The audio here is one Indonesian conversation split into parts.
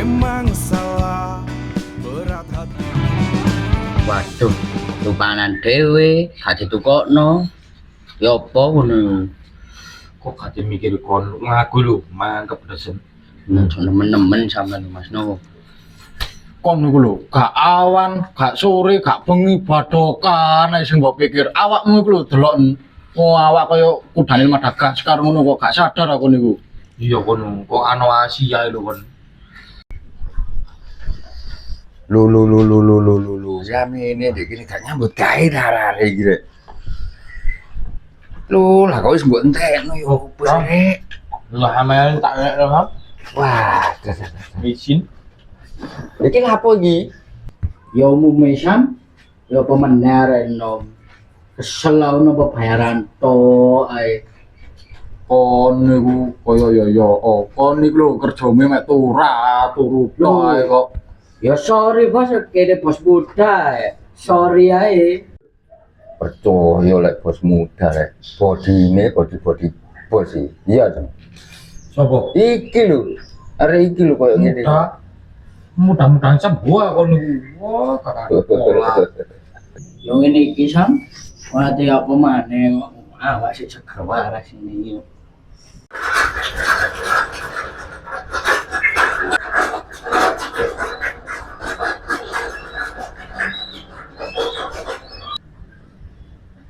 memang salah berat hati. Waduh, tumpanan dhewe gak ditukokno. Ya apa ngono? Kok gak mikir kon ngaku lho, mangkep desen. Nemen-nemen sampean Mas No. Kon niku lho, gak awan, gak sore, gak bengi badokan ae sing mbok pikir. Awakmu iku lho delok awak kaya kudane Madagaskar ngono kok gak sadar aku niku. Iya kon, kok ano Asia lho kon. Lu jam ini dek ini gak nyambut gawe arek iki rek. Lu lah kok wis mbok entekno yo opo rek. Lah amel tak nek lho, Hap. Wah, Izin. iki lapo iki? Ya umume Sam, ya apa meneh arek enom. Kesel ono bayaran to ae. Kon niku kaya ya kon niku lho kerjane mek turu tok ae kok. Ya sorry bos, kene bos muda. Sorry ae. Percaya lek bos muda rek. Bodine body bos iki. Iya dong. Sopo? Iki lho. Arek iki lho koyo ngene. Mudah-mudahan sembuh kon niku. Wah, kakak pola. Yo ngene iki Sam, ora te apa maneh awak sik seger waras ini.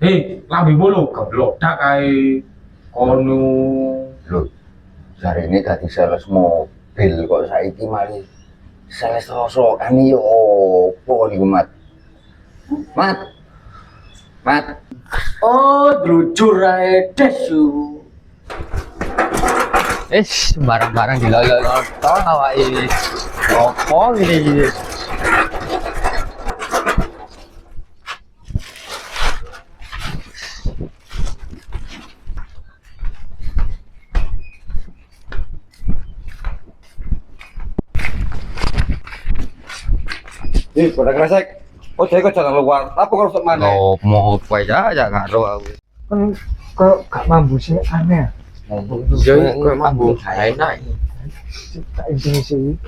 Hei, lambimu lho geblodak kae kono. Lho. Jarene dadi sales mobil kok saiki mari sales rosokan yo opo niku, Mat? Mat. Oh, drujur ae desu. Barang-barang dilolo-lolo awake. Opo ngene iki? Pada kresek. Oh, jadi kok jalan luar. Apa kalau sok mana? Lo mau apa aja gak ro aku. Kan kok gak mampu sih aneh. Jadi kok mampu enak. Tak intimisi.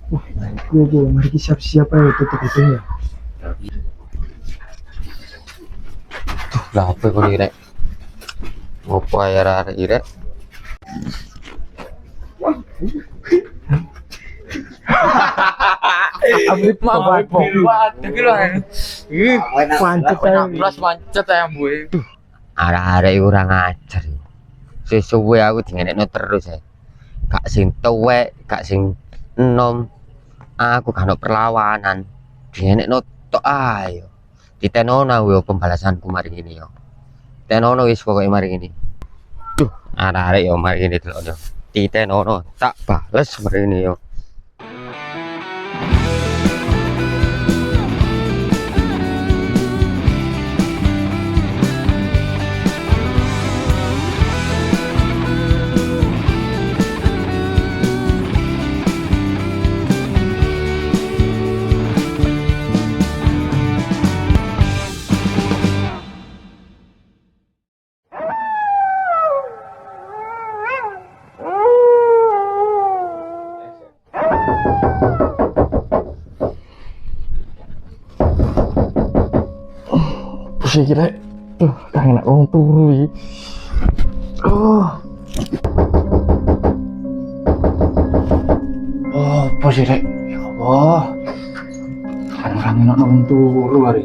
Wah, gue mari kita siap-siap aja tutup hidungnya. Tuh, lah apa kok direk? Apa ya arek irek? Abis Mama bomba, iki lho. Ih, pancet aja. plus pancet ya, Bu. Arek-arek ora ngajar. Sesuwe aku dingenekno terus ya. Gak sing tuwek, gak sing enom. Aku gak ono perlawanan. Dingenekno tok ayo. Ditenono yo pembalasanku mari ngene yo. Tenono wis pokoke mari ngene. Duh, arek-arek yo mari ngene delok yo. Ditenono tak bales mari ngene yo. Pusing kira. Kangen aku turu iki. Apa sih rek? Ya Allah. Kadang-kadang nang turu hari.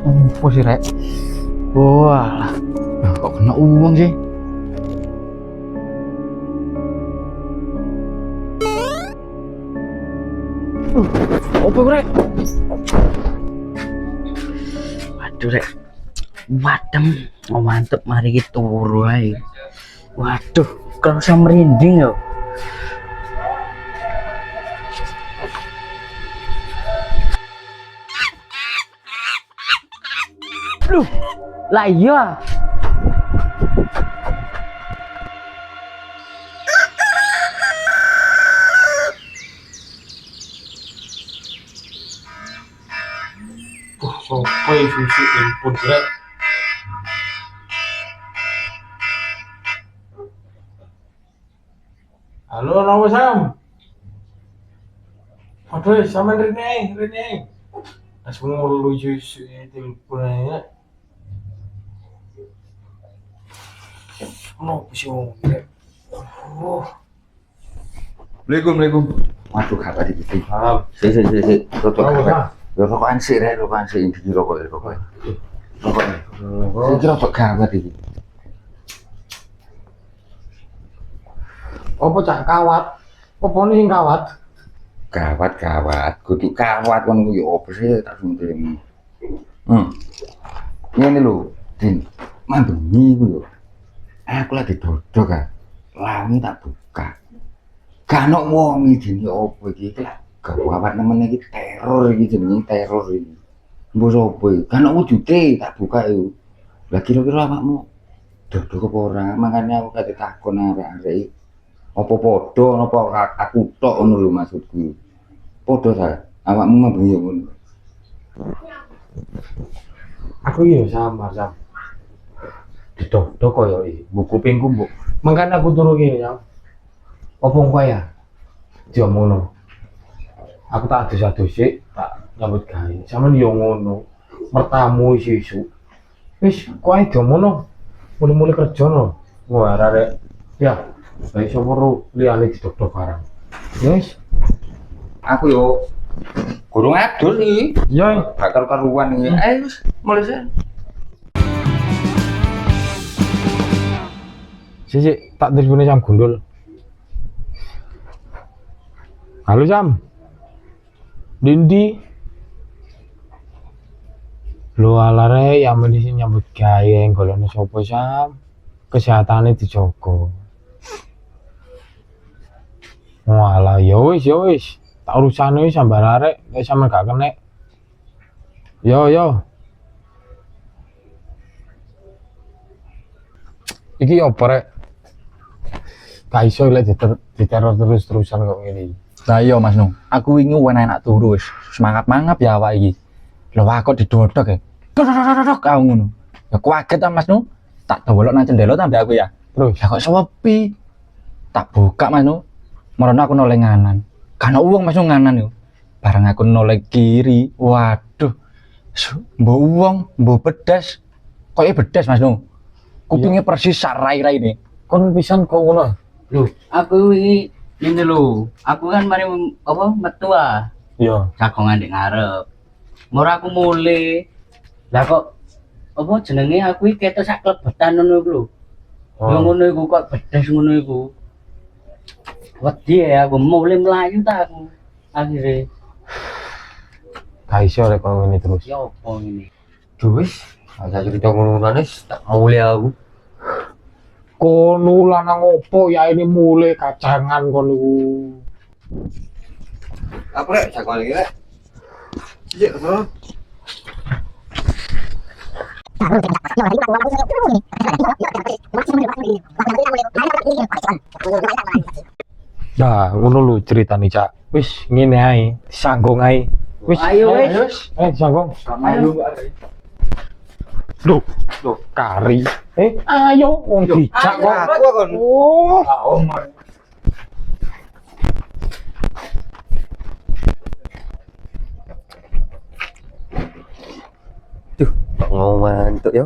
Apa sih rek? Wah, kok kena uang sih? Apa rek? Waduh rek. Wadem, oh mantep mari kita turu ae. Waduh, kerasa merinding yo. Loh, lah iya. Sopo susu input rek. Halo, nama Sam. Aduh, sama Rene. Langsung ngelu susu telepon aja. Kenapa sih om? Assalamualaikum. Waduh, kabar di TV. Salam. Si. Rokok Apa, kabar. Sam? Ya rokokan sih, rek, rokokan sih ini rokok. Rokoknya. Si kira rokok kabar iki. Apa cak kawat? Apa nih sing kawat? Kawat. Kudu kawat kon ku yo opo sih tak sunting. Ngene lho, Din. Mambengi ku yo. Aku lagi dodok kan. Lawange tak buka. Gak ono wong iki opo iki lah. Gawat nemen iki teror iki jenenge teror iki. Mbok sapa iki? Gak ono wujude tak buka yo. Lah kira-kira awakmu dodok apa ora? Makane aku kate takon arek-arek iki. Apa padha napa aku tok ngono lho maksudku. Padha ta? Awakmu mambengi yo ngono. Aku iya sama. Didok koyo iki, buku pingku mbok. Mangkane aku turu kene ya. Apa engko ya? Diomongno. Aku tak adus-adus sik, tak nyambut gawe. Sampeyan yo ngono. Mertamu isu-isu. Wis, kok ae diomongno. Mulai kerja no. Wah, arek. Ya, baik soporo liyane didok barang. Ya wis. Aku yo gurung adus iki. Ya, Bakal karuan iki. Ayo wis, mulai sih. sik tak telepone Sam Gundul. Halo Sam. Dindi. Lo alare yang mendisi nyambut gawe golekno sapa Sam? Kesehatane dijogo. Walah ya wis. Tak urusane wis sambar arek nek sampe gak kenek. Yo. Iki opo rek? Gak iso lek diteror terus-terusan kok ngene. Lah iya Mas Nu, aku wingi enak turu wis semangat-mangap ya awak iki. Lho kok didodok ya. Dodok aku ngono. Ya kaget ta Mas Nu. Tak dolok nang cendela tambah aku ya. Terus Ya kok sepi. Tak buka Mas Nu. Marono aku noleh nganan. Kan uang Mas Nu nganan yo. Bareng aku noleh kiri. Waduh. Mbok uang, mbok pedas. Koke bedas Mas Nu. Kupingnya persis sak rai-rai ini. kon pisan kok ngono. Loh, aku ini lho. Aku kan mari metu ah. Iya. Jagongan ndek ngarep. Mora aku mulai. Lah kok jenenge aku iki ketok sak klebetan ngono iku lho. Yo ngono iku kok bedes ngono iku. Wedi ya aku mulai melayu ta aku. Akhire Gak iso lek kok ngene terus. ya opo ngene. Wis, aja cerita ngono-ngono wis tak mulai aku. Kono lanang opo ya ini mulai kacangan kono iku. Apa rek jagoan iki rek? Sik, bro. Ya, ngono lho ceritane Cak. Wis ngene ae, disanggung ae. Wis, Ayo, wis. Disanggung. Ayo. Loh, kari. Ayo wong dijak kok. Aku kon. Oh, Kok ngantuk yo.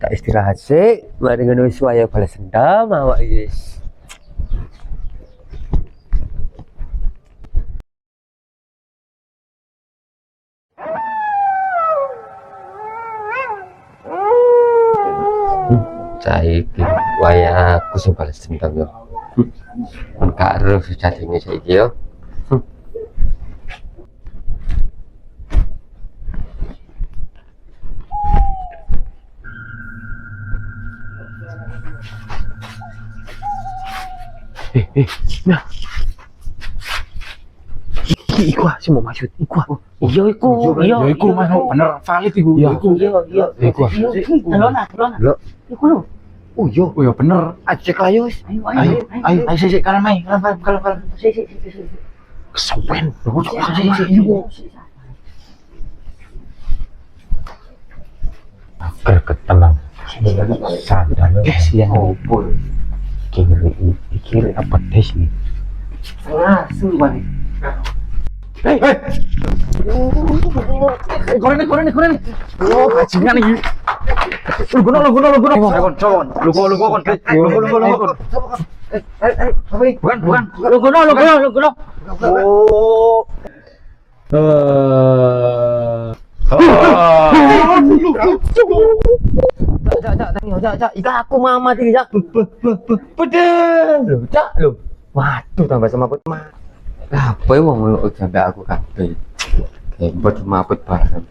Tak istirahat sih, mari ngono wis wayahe balas dendam awak iki. Saiki wayah aku sing balas dendam yo. Kon karo sejatine saiki yo. nah. Iku sih mau maksud iku. Iya iku, iya. Ya iku Mas Nu, bener valid iku. Iya. Iku. Iya. Iku. Delona. Lho. Iku lho. Oh iya, bener. Ayo cek lah yo wis. Ayo. Sik kanan mai. Kalau. Sik. Kesuwen. Sik. Gregetan sadar siang opo kiri apa des nih langsung balik Koren. Oh, bajingan iki. Lu gono. Cowon. Lu kon. Bukan. Lu gono. Oh. Cak, ika aku mama tadi, Cak. Pedeng. Cak, lho. Waduh, tambah semaput mah. Apa yang mau sampai aku kabeh. Kebot semaput bareng.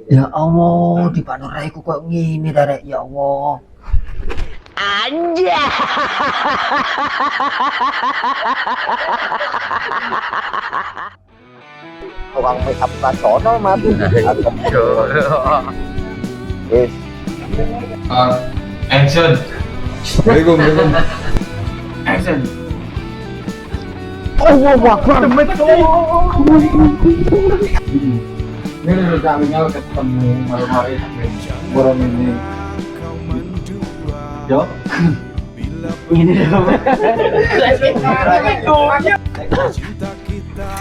Ya Allah, di panoraiku kok ngene ta rek, ya Allah. Orang make up sono mati. Wis. Action. Assalamualaikum. Action. Ini udah kalinya ketemu malam-malam borong ini. Yo. Ini dong. Cinta kita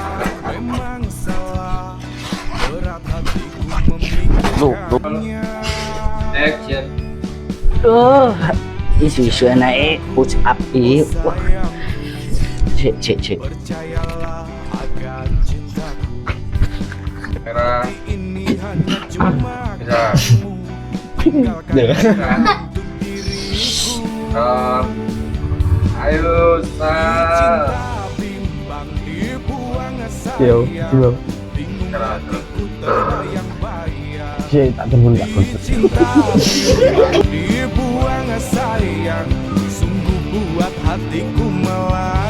memang salah. Berat hatiku memikirkannya. Action. Isu-isu naik push up wah. Cek. Percayalah akan cintaku. Merah. Ini hanya cuma Bisa. kamu. Tinggalkan untuk diriku. Ayo, Cinta bimbang dibuang Yo, sayang. Bingung hatiku terbayang bayang. tak temen gak Cinta bimbang dibuang sayang. Sungguh buat hatiku melayang.